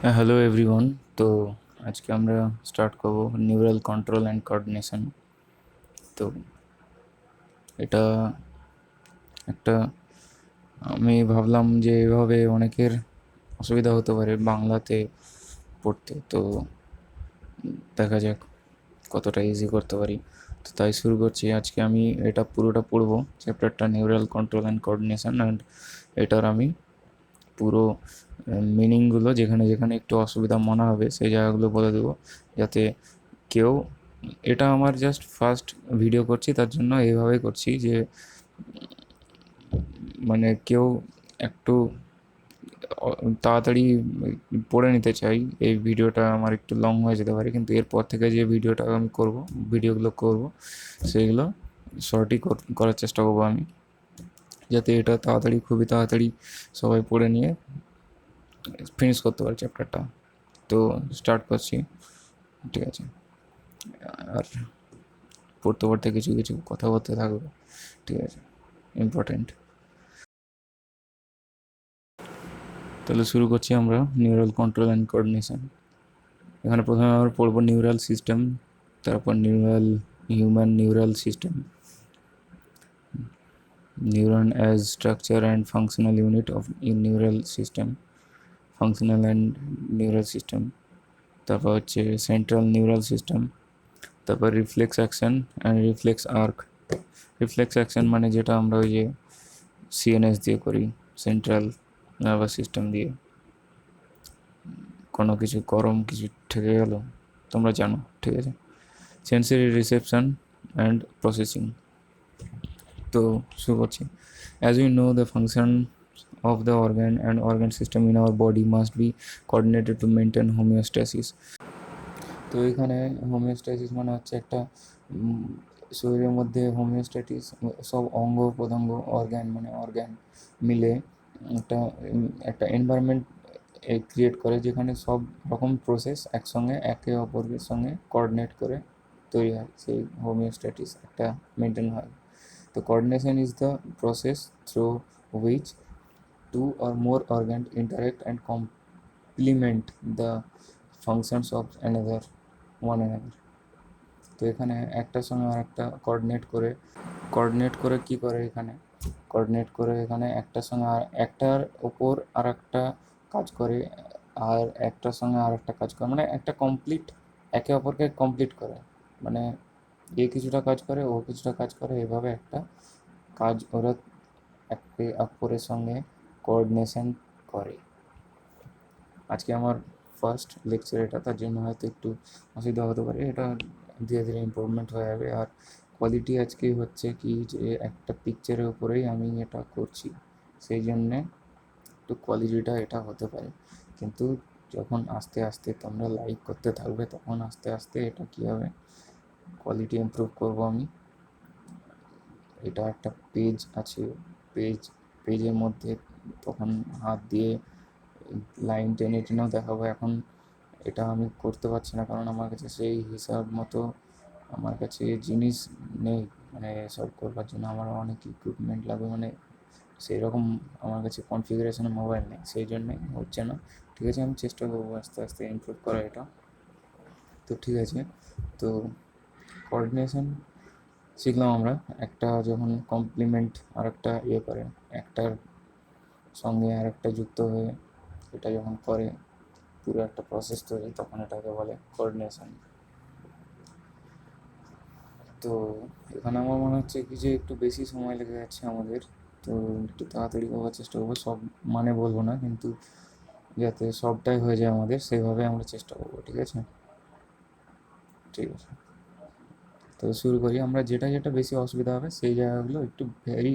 Hello everyone. তো আজকে আমরা স্টার্ট করব নিউরাল কন্ট্রোল অ্যান্ড কোঅর্ডিনেশন। তো এটা একটা আমি ভাবলাম যে এভাবে অনেকের অসুবিধা হতে পারে বাংলাতে পড়তে। তো দেখা যাক কতটা ইজি করতে পারি। তো তাই শুরু করছি। আজকে আমি এটা পুরোটা পড়বো, চ্যাপ্টারটা neural control and coordination, and এটার আমি পুরো মিনিংগুলো যেখানে যেখানে একটু অসুবিধা মনে হবে সেই জায়গাগুলো বলে দেবো, যাতে কেউ, এটা আমার জাস্ট ফার্স্ট ভিডিও করছি তার জন্য এইভাবেই করছি যে মানে কেউ একটু তাড়াতাড়ি পড়ে নিতে চাই, এই ভিডিওটা আমার একটু লং হয়ে যেতে পারে, কিন্তু এরপর থেকে যে ভিডিওটা আমি করব, ভিডিওগুলো করব, সেইগুলো শর্টই করার চেষ্টা করবো আমি, যাতে এটা তাড়াতাড়ি, খুবই তাড়াতাড়ি সবাই পড়ে নিয়ে ফিনিশ করতে পারে চ্যাপ্টারটা। তো স্টার্ট করছি, ঠিক আছে? আর পড়তে পড়তে কিছু কিছু কথা বলতে থাকবে, ঠিক আছে? ইম্পর্টেন্ট। তাহলে শুরু করছি আমরা নিউরাল কন্ট্রোল অ্যান্ড কোঅর্ডিনেশন। এখানে প্রথমে আমরা পড়বো নিউরাল সিস্টেম, তারপর human neural system, neuron as structure and functional unit of neural system, functional and neural system. তারপর হচ্ছে সেন্ট্রাল নিউরাল সিস্টেম, তারপর reflex action and reflex arc. Reflex action মানে যেটা আমরা ওই যে সিএনএস দিয়ে করি, সেন্ট্রাল নার্ভাস সিস্টেম দিয়ে। কোনো কিছু গরম কিছু ঠেকে গেল, তোমরা জানো, ঠিক আছে? Sensory reception and processing. তো শুরু করছি। As we know, the function of the organ and organ system in our body must be coordinated to maintain homeostasis. তো এখানে হোমিওস্ট্যাসিস মানে হচ্ছে একটা শরীরের মধ্যে হোমিওস্ট্যাটিস, সব অঙ্গ প্রত্যঙ্গ, অর্গ্যান মিলে একটা একটা এনভায়রনমেন্ট ক্রিয়েট করে, যেখানে সব রকম প্রসেস একসঙ্গে একে অপরের সঙ্গে কোঅর্ডিনেট করে তৈরি হয়, সেই হোমিওস্ট্যাটিস একটা মেনটেন হয়। তো coordination is the process through which two or more organs interact and complement the functions of one another. তো এখানে একটার সঙ্গে আর একটা কোঅর্ডিনেট করে কি করে, এখানে কোঅর্ডিনেট করে এখানে একটার সঙ্গে আর একটার ওপর আর একটা কাজ করে, আর একটার সঙ্গে আর একটা কাজ করে, মানে একটা কমপ্লিট, একে অপরকে কমপ্লিট করে, মানে এ কিছুটা কাজ করে, ও কিছুটা কাজ করে, এভাবে একটা কাজ ওরা একে অপরের সঙ্গে কোঅর্ডিনেশন করে। আজকে আমার ফার্স্ট লেকচার এটা, তার জন্য হয়তো একটু অসুবিধা হতে পারে, এটা ধীরে ধীরে ইম্প্রুভমেন্ট হয়ে যাবে। আর কোয়ালিটি আজকে হচ্ছে কি, যে একটা পিকচারের উপরেই আমি এটা করছি, সেই জন্যে একটু কোয়ালিটিটা এটা হতে পারে, কিন্তু যখন আস্তে আস্তে তোমরা লাইক করতে থাকবে, তখন আস্তে আস্তে এটা কী হবে, কোয়ালিটি ইমপ্রুভ করবো আমি। এটা একটা পেজ আছে, পেজের মধ্যে তখন হাত দিয়ে লাইন টেনে টেনেও দেখাবো। এখন এটা আমি করতে পারছি না, কারণ আমার কাছে সেই হিসাব মতো আমার কাছে জিনিস নেই, মানে সব করবার জন্য আমার অনেক ইকুইপমেন্ট লাগবে, মানে সেই রকম আমার কাছে কনফিগারেশনের মোবাইল নেই, সেই জন্যই হচ্ছে না। ঠিক আছে, আমি চেষ্টা করবো আস্তে আস্তে ইমপ্রুভ করা এটা। তো ঠিক আছে, তো কোঅর্ডিনেশন শিখলাম আমরা। একটা যখন কমপ্লিমেন্ট আর একটা করে, একটার সঙ্গে আর একটা যুক্ত হয়ে এটা যখন করে পুরো একটা প্রসেস তৈরি, তখন এটাকে বলে কোঅর্ডিনেশন। তো এখানে আমার মনে হচ্ছে কি যে একটু বেশি সময় লেগে যাচ্ছে আমাদের, তো একটু তাড়াতাড়ি করার চেষ্টা করবো। সব মানে বলবো না, কিন্তু যাতে সবটাই হয়ে যায় আমাদের, সেইভাবে আমরা চেষ্টা করবো, ঠিক আছে? ঠিক আছে, তো শুরু করি। আমরা যেটা যেটা বেশি অসুবিধা হবে সেই জায়গাগুলো একটু ভেরি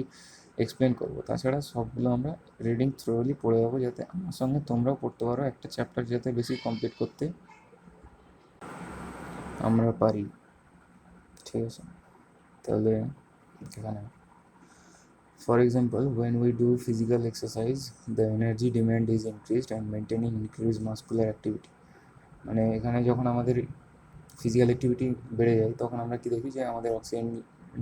এক্সপ্লেন করবো, তাছাড়া সবগুলো আমরা রিডিং থ্রোলি পড়ে যাবো, যাতে আমার সঙ্গে তোমরাও পড়তে পারো, একটা চ্যাপ্টার যাতে বেশি কমপ্লিট করতে আমরা পারি, ঠিক আছে? তাহলে এখানে, for example, when we do physical exercise, the energy demand is increased and maintaining increased muscular activity. মানে এখানে যখন আমাদের ফিজিক্যাল অ্যাক্টিভিটি বেড়ে যায়, তখন আমরা কি দেখি যে আমাদের অক্সিজেন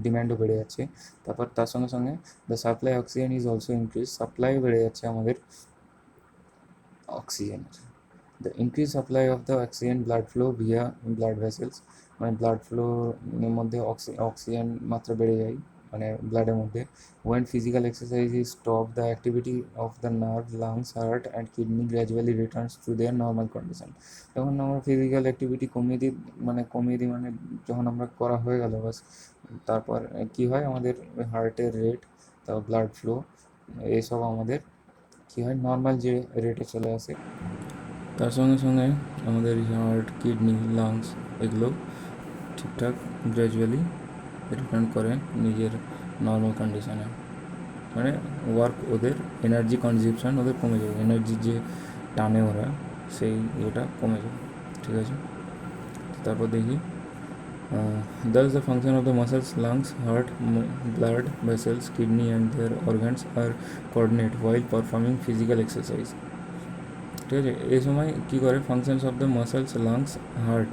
ডিম্যান্ডও বেড়ে যাচ্ছে। তারপর তার সঙ্গে সঙ্গে the supply oxygen is also increase, supply বেড়ে যাচ্ছে আমাদের অক্সিজেনের। The increased supply of the oxygen blood flow via blood vessels, মানে ব্লাড ফ্লো মধ্যে অক্সিজেন মাত্রা বেড়ে যায় মানে ব্লাডের মধ্যে। when physical exercise is stopped, the activity of the nerve, lungs, heart and kidney gradually returns to their normal condition. যখন আমরা ফিজিক্যাল অ্যাক্টিভিটি কমিয়ে দিই যখন আমরা করা হয়ে গেল বাস, তারপর কি হয়, আমাদের হার্টের রেট, তারপর ব্লাড ফ্লো, এইসব আমাদের কি হয়, নর্মাল যে রেটে চলে আসে। তার সঙ্গে সঙ্গে আমাদের হার্ট, কিডনি, লাংস এগুলো ঠিকঠাক গ্র্যাজুয়ালি রিটার্ন করে নিজের নর্মাল কন্ডিশনে, মানে ওয়ার্ক, ওদের এনার্জি কনজিউশন ওদের কমে যাবে, এনার্জি যে টানে ওরা সেই ইয়েটা কমে যাবে, ঠিক আছে। তারপর দেখি thus the function of the muscles, lungs, heart, blood vessels, kidney and their organs are coordinate while performing physical exercise, ঠিক আছে। এই সময় কী করে, functions of the muscles, lungs, heart,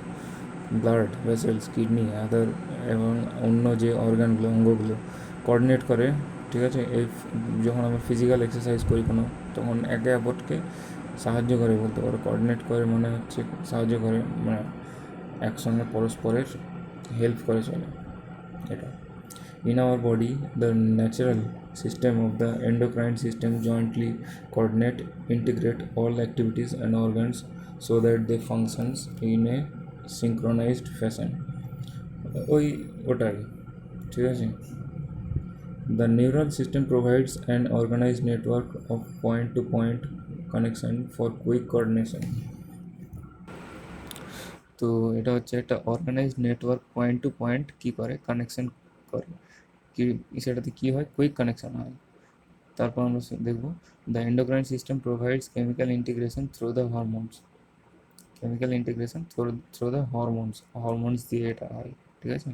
blood vessels, kidney other এবং অন্য যে অর্গানগুলো, অঙ্গগুলো কোঅর্ডিনেট করে, ঠিক আছে। এই যখন আমরা ফিজিক্যাল এক্সারসাইজ করি কোনো, তখন একে অপরকে সাহায্য করে বলতে পারো। কোঅর্ডিনেট করে মানে হচ্ছে সাহায্য করে, মানে একসঙ্গে পরস্পরের হেল্প করে চলে এটা। In our body, the natural system of the endocrine system jointly coordinate, integrate all activities and organs so that they functions in a synchronized fashion. ওই ওটাই, ঠিক আছে। The neural system provides an organized network of point-to-point connection for quick coordination. তো এটা হচ্ছে একটা organised network, point to point কী করে, কানেকশন করে, কি সেটাতে কী হয়, কুইক কানেকশন হয়। তারপর আমরা দেখব the endocrine system provides chemical integration through the hormones, chemical integration through the hormones দিয়ে এটা হয়, ঠিক আছে।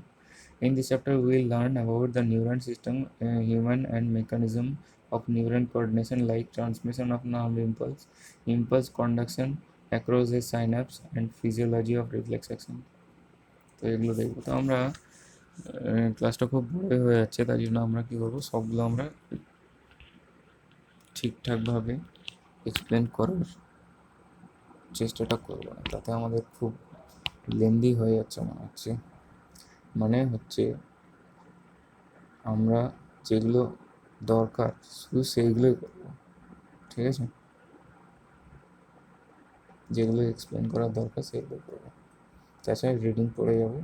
In this chapter, we will learn about the neuron system, human and mechanism of neuron coordination like transmission of nerve impulse conduction across a synapse and physiology of reflex action. তো এগুলো দেখবো। তো আমরা ক্লাসটা খুব বড় হয়ে যাচ্ছে, তাই জন্য আমরা কী করবো, সবগুলো আমরা ঠিকঠাকভাবে এক্সপ্লেন করার চেষ্টাটা করবো না, তাতে আমাদের খুব লেন্দি হয়ে যাচ্ছে মনে হচ্ছে আমরা যেগুলো দরকার শুধু সেইগুলোই করবো, ঠিক আছে। যেগুলো এক্সপ্লেন করার দরকার সেগুলো করবো, তাছাড়া রিডিং পড়ে যাবো।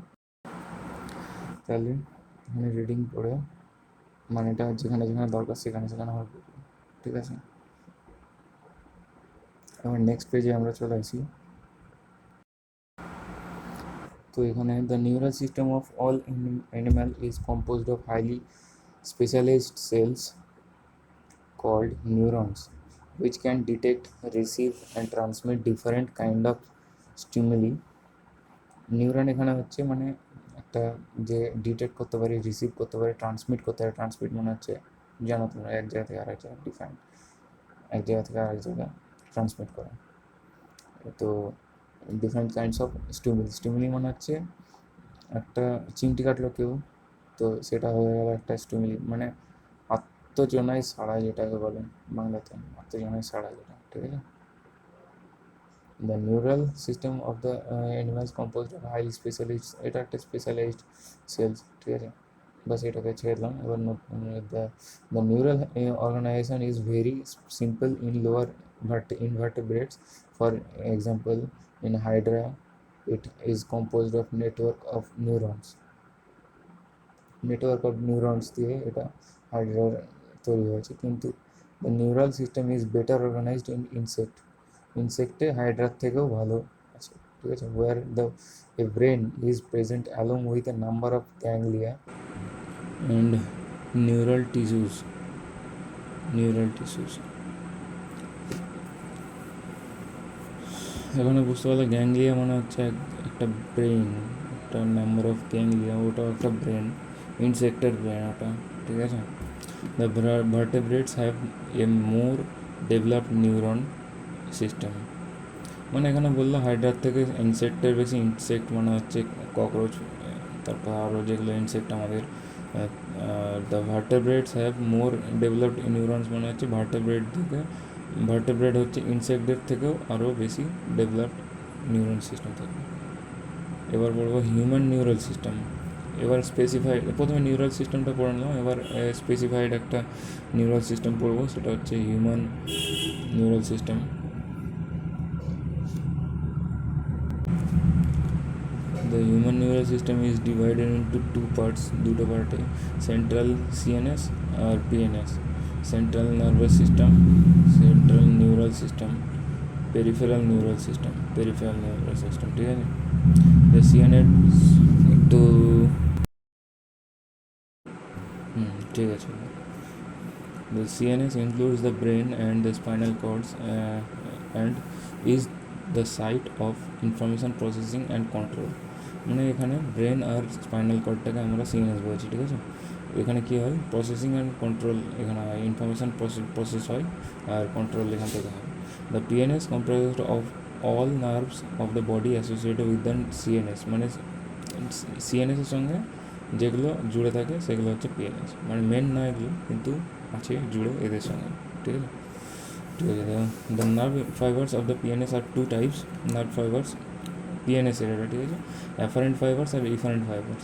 তাহলে এখানে রিডিং পড়ে মানেটা যেখানে যেখানে দরকার সেখানে সেখানে আমরা পড়বো, ঠিক আছে। এবার নেক্সট পেজে আমরা চলে আসি। তো এখানে the neural system of all animal is composed of highly specialized cells called neurons which can detect, receive and transmit different kind of stimuli. Neuron এখানে হচ্ছে মানে একটা যে ডিটেক্ট করতে পারে, রিসিভ করতে পারে, ট্রান্সমিট করতে পারে। ট্রান্সমিট মানে হচ্ছে জানো তোমরা, এক জায়গা থেকে আরেক জায়গায় ডিফারেন্ট, এক জায়গা থেকে আরেক জায়গায় ট্রান্সমিট করা। তো ডিফারেন্ট কাইন্ডস অফ স্টিমুলি মানে হচ্ছে একটা চিমটি কাটলো কেউ, তো সেটা হয়ে গেল একটা স্টিমুলি, মানে আত্মজনায় সাড়া যেটাকে বলে বাংলাতে, আত্মজনায় সাড়া যেটা, ঠিক আছে। The neural system of the animals composed of highly specialized, এটা একটা স্পেশালাইজড সেলস, ঠিক আছে। বাস এটাকে ছেড়ে দিলাম। এবার the neural organization is very simple in lower invertebrates. For example, in Hydra, it is composed of network of neurons. Network of neurons দিয়ে এটা হাইড্রার তৈরি হয়েছে, কিন্তু the neural system is better organised in ইনসেক্টে হাইড্রার থেকেও ভালো আছে, ঠিক আছে। Where the a brain is present along with a number of ganglia and neural tissues. এখানে বুঝতে পারলে গ্যাংলিয়া মানে হচ্ছে একটা ব্রেন, একটা নাম্বার অফ গ্যাংলিয়া, ওটাও একটা ব্রেন, ইনসেক্টের ব্রেন ওটা, ঠিক আছে। The vertebrates have a more developed neuron system, মানে এখানে বললো হাইড্রার থেকে ইনসেক্টের বেশি। ইনসেক্ট মানে হচ্ছে ককরোচ, তারপর আরও যেগুলো ইনসেক্ট আমাদের। The vertebrates have more developed neurons মানে হচ্ছে ভার্টেব্রেট থেকে ভার্টেব্রেট হচ্ছে ইনসেক্টদের থেকেও আরও বেশি ডেভেলপড নিউরন সিস্টেম থাকে। এবার বলবো হিউম্যান নিউরাল সিস্টেম। এবার স্পেসিফাইড, প্রথমে নিউরাল সিস্টেমটা পড়ে নিলাম, এবার স্পেসিফাইড একটা নিউরাল সিস্টেম পড়বো, সেটা হচ্ছে human neural system. The human neural system is divided into two parts, দুটো পার্টে, সেন্ট্রাল সিএনএস আর PNS. Central nervous system, central neural system, peripheral neural system, peripheral neural system, ঠিক আছে। দ্য সিএনএস একটু ঠিক আছে। The CNS includes the brain and the spinal cords and is the site of information processing and control। মানে এখানে brain আর spinal কর্ডটাকে আমরা CNS বলছি, ঠিক আছে। এখানে কী হয়, প্রসেসিং অ্যান্ড কন্ট্রোল এখানে হয়, ইনফরমেশান প্রসেস হয় আর কন্ট্রোল এখান থেকে হয়। The PNS comprised of all nerves of the body associated with the CNS. মানে সিএনএসের সঙ্গে যেগুলো জুড়ে থাকে সেগুলো হচ্ছে পিএনএস, মানে মেন না এগুলো, কিন্তু আছে জুড়ে এদের সঙ্গে, ঠিক আছে। ঠিক আছে, the nerve fibres of the PNS are two types nerve fibres PNS এর, এটা ঠিক আছে, অ্যাফারেন্ট ফাইবার্স আর ইফারেন্ট ফাইবার্স।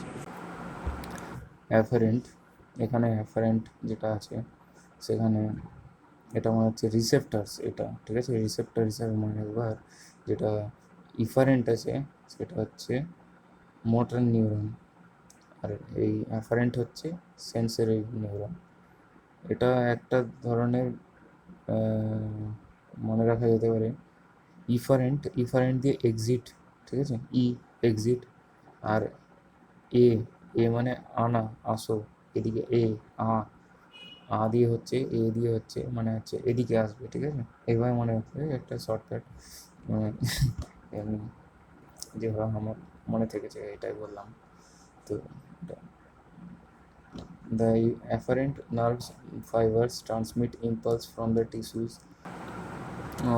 অ্যাফারেন্ট, এখানে অ্যাফারেন্ট যেটা আছে সেখানে এটা মনে হচ্ছে রিসেপ্টার্স, এটা ঠিক আছে, রিসেপ্টার হিসাবে মনে একবার। যেটা ইফারেন্ট আছে সেটা হচ্ছে মোটর নিউরন, আর এই অ্যাফারেন্ট হচ্ছে সেন্সরি নিউরন। এটা একটা ধরনের মনে রাখা যেতে পারে। ইফারেন্ট, ইফারেন্ট দিয়ে এক্সিট, ঠিক আছে, ই এক্সিট, আর এ, এ মানে আনা, আসো, এদিকে এ, দিয়ে হচ্ছে, এ দিয়ে হচ্ছে মানে হচ্ছে এদিকে আসবে, ঠিক আছে। এইভাবে মনে হচ্ছে একটা শর্টকাট, এমনি যেভাবে আমার মনে থেকেছে এটাই বললাম। তো the afferent nerve fibers transmit impulse from the tissues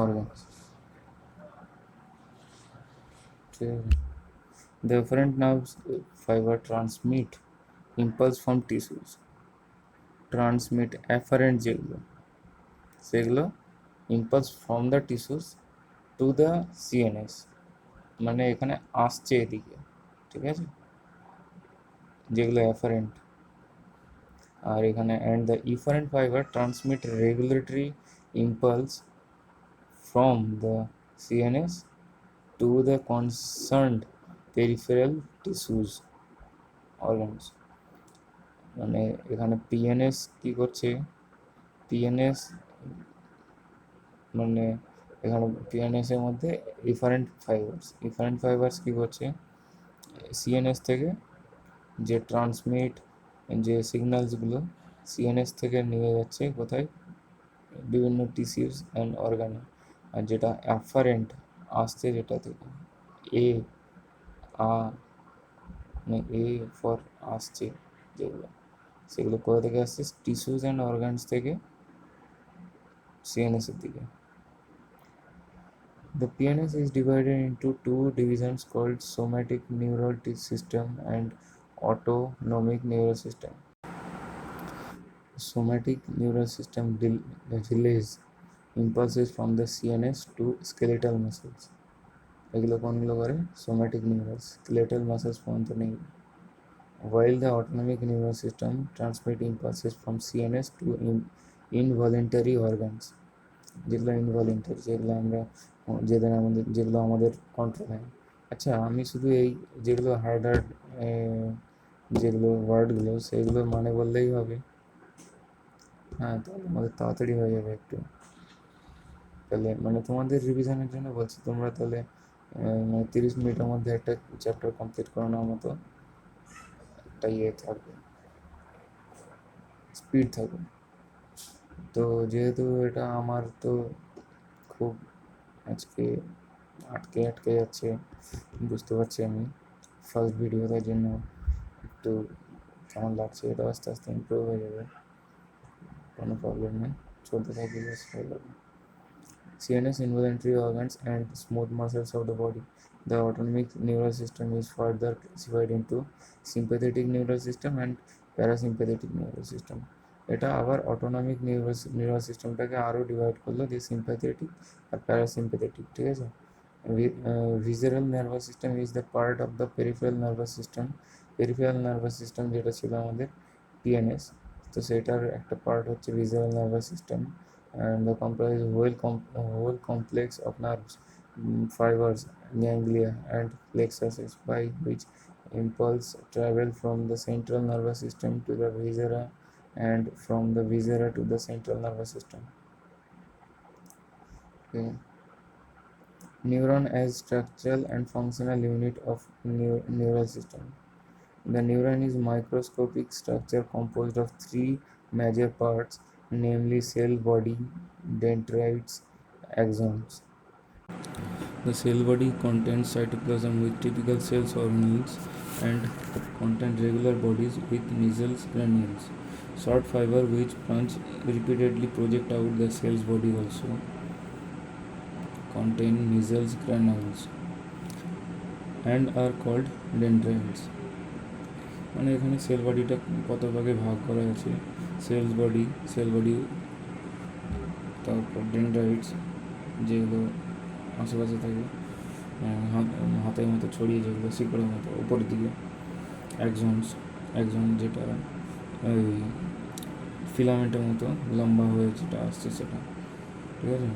organs. The afferent nerve fiber transmit impulse from tissues, transmit afferent যেগুলো সেগুলো impulse from the tissues to the CNS, মানে এখানে আসছে এদিকে, ঠিক আছে, যেগুলো afferent। আর এখানে and the efferent fiber transmit regulatory impulse from the CNS to the concerned peripheral tissues organs। মানে এখানে পিএনএস কি করছে, পিএনএস মানে এখানে পিএনএস এর মধ্যে ইফারেন্ট ফাইবার্স কি করছে, সিএনএস থেকে যে ট্রান্সমিট, যে সিগন্যালসগুলো সিএনএস থেকে নিয়ে যাচ্ছে কোথায়, বিভিন্ন টিস্যুস অ্যান্ড অর্গানে। আর যেটা অ্যাফারেন্ট আসছে যেটা থেকে এ, মানে এ ফর আসছে যেগুলো, সেগুলো কোথা থেকে আসছে, টিস্যুস অ্যান্ড অর্গানস থেকে সিএনএসের দিকে। The PNS is divided into two divisions called somatic neural system and autonomic neural system. Somatic neural system relays impulses from the CNS to skeletal muscles. এগুলো কোনগুলো করে, সোম্যাটিক নিউরাল, স্কেলেটাল মাসেলস পর্যন্ত নেই। While the autonomic nervous system transmit impulses from CNS to involuntary organs, যেগুলো ইনভলিন্টারি, যেগুলো আমরা যেগুলো আমাদের কন্ট্রোল হয়। আচ্ছা, আমি শুধু এই যেগুলো হার্ড যেগুলো ওয়ার্ডগুলো সেগুলোর মানে বললেই হবে? হ্যাঁ, তাহলে আমাদের তাড়াতাড়ি হয়ে যাবে একটু। তাহলে মানে তোমাদের রিভিশনের জন্য বলছি, তোমরা তাহলে মানে 30 মিনিটের মধ্যে একটা চ্যাপ্টার কমপ্লিট করানোর মতো একটা থাকবে, স্পিড থাকবে। তো যেহেতু এটা আমার তো খুব আজকে আটকে যাচ্ছে, বুঝতে পারছি আমি, ফার্স্ট ভিডিও, তার জন্য একটু কেমন লাগছে, এটা আস্তে আস্তে ইমপ্রুভ হয়ে যাবে, কোনো প্রবলেম নেই, চলতে থাকবে, বেশ হয়ে যাবে। CNS involuntary organs and smooth muscles of the body. The autonomic neural system is further classified into sympathetic neural system and parasympathetic neural system. এটা আবার অটোনমিক নার্ভাস সিস্টেমটাকে আরও ডিভাইড করলো, যে সিম্প্যাথেটিক আর প্যারাসিম্প্যাথেটিক, ঠিক আছে। Visceral nervous system is the part of the peripheral nervous system. Peripheral nervous system যেটা ছিল আমাদের পিএনএস, তো সেটার একটা পার্ট হচ্ছে visceral nervous system, and the comprise whole complex of nerves, fibers, ganglia, and plexuses by which impulse travel from the central nervous system to the viscera and from the viscera to the central nervous system. Okay. Neuron as structural and functional unit of neural system. The neuron is microscopic structure composed of three major parts, namely cell body, dendrites, axons. The cell body contains cytoplasm with typical cells organelles and contains regular bodies with nucleus granules. Short fiber which branch repeatedly project out the cell's body also contain nucleus granules and are called dendrites. মানে এখানে sell বডিটা কত ভাগে ভাগ করা আছে, sell body, তারপর dendrites যেগুলো আশেপাশে থাকে, হাতের মতো ছড়িয়ে, যেগুলো শিকড়ের মতো উপরের দিকে, একজন যেটা ওই ফিলামেন্টের মতো লম্বা হয়ে যেটা আসছে সেটা, ঠিক আছে।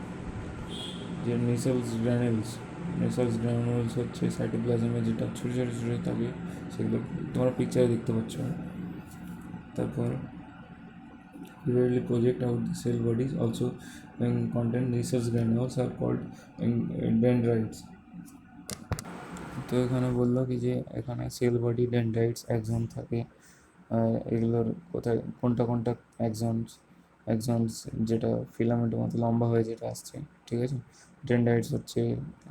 যে নেসেলস গ্র্যানুলস হচ্ছে সাইটোপ্লাজমে যেটা ছোটো ছোটো ছোটো থাকে, সেগুলো তোমরা পিকচারে দেখতে পাচ্ছ। তারপর repeatedly project out the cell bodies also contain nucleus granules are called dendrites. তো এখানে বললো কি যে এখানে সেল বডি, ডেন্ড্রাইটস, অ্যাক্সন থাকে। এগুলোর কোথায় কোনটা কোনটা অ্যাক্সনস যেটা ফিলামেন্টের মতো লম্বা হয়ে যেটা আসছে, ঠিক আছে। ডেন্ড্রাইটস হচ্ছে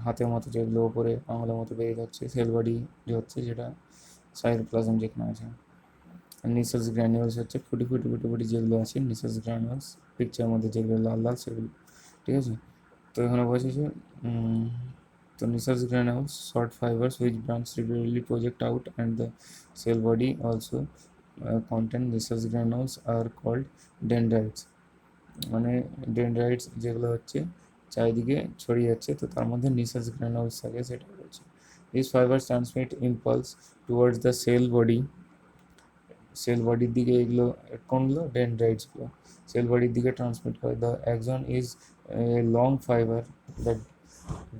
হাতের মতো যেগুলো ওপরে আঙুলের মতো বেরিয়ে যাচ্ছে। সেল বডি যে হচ্ছে যেটা সাইটোপ্লাজম যেখানে আছে। নিউক্লিয়াস গ্র্যানুলস হচ্ছে ফুটি ফুটি ফুটি ফুটি যেগুলো আছে নিউক্লিয়াস গ্র্যানুলস, পিকচারের মধ্যে যেগুলো লাল লাল সেগুলো, ঠিক আছে। তো এখানে বলছে যে তো nucleus granules, short fibers which branch repeatedly project out, and the cell body also contain nucleus granules are called dendrites. মানে ডেন্ড্রাইটস যেগুলো হচ্ছে চারিদিকে ছড়িয়ে যাচ্ছে, তো তার মধ্যে নিউক্লিয়াস গ্রানুলস থাকে, সেটা বলছে। These fibers transmit impulse towards the cell বডির দিকে, এগুলো কোনগুলো ডেন্ড্রাইটসগুলো সেল বডির দিকে ট্রান্সমিট করে। The Axon is a long fibre that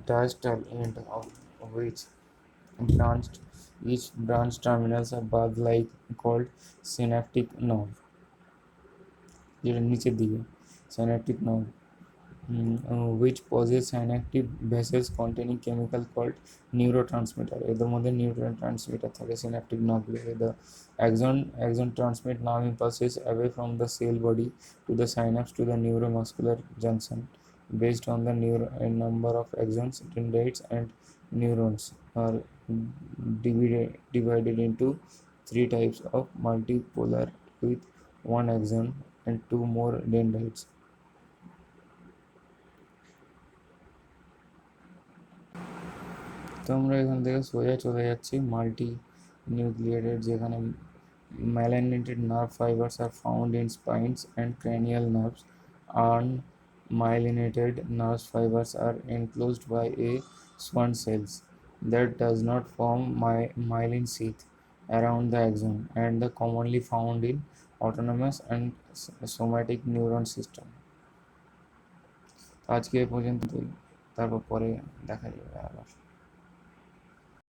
distal end of which branched each branch terminals are bud-like called synaptic nerve, যেটা নিচের দিকে synaptic nerve, which possess synaptic vessels containing chemical called neurotransmitter. এদের মধ্যে neurotransmitter থাকে synaptic nerve. The axon transmit nerve impulses away from the cell body to the synapse to the neuromuscular junction. Based on the number of axons, dendrites and neurons are divided into three types of multipolar with one axon and two more dendrites. তো আমরা এখান থেকে সোজা চলে যাচ্ছি multi nucleated, যেখানে myelinated nerve fibers are found in spines and cranial nerves. Unmyelinated nerve fibers are enclosed by a Schwann cells that does not form myelin sheath around the axon and the commonly found in autonomous and somatic neuron system. আজকে এই পর্যন্তই, তারপর পরে দেখা যাবে আবার।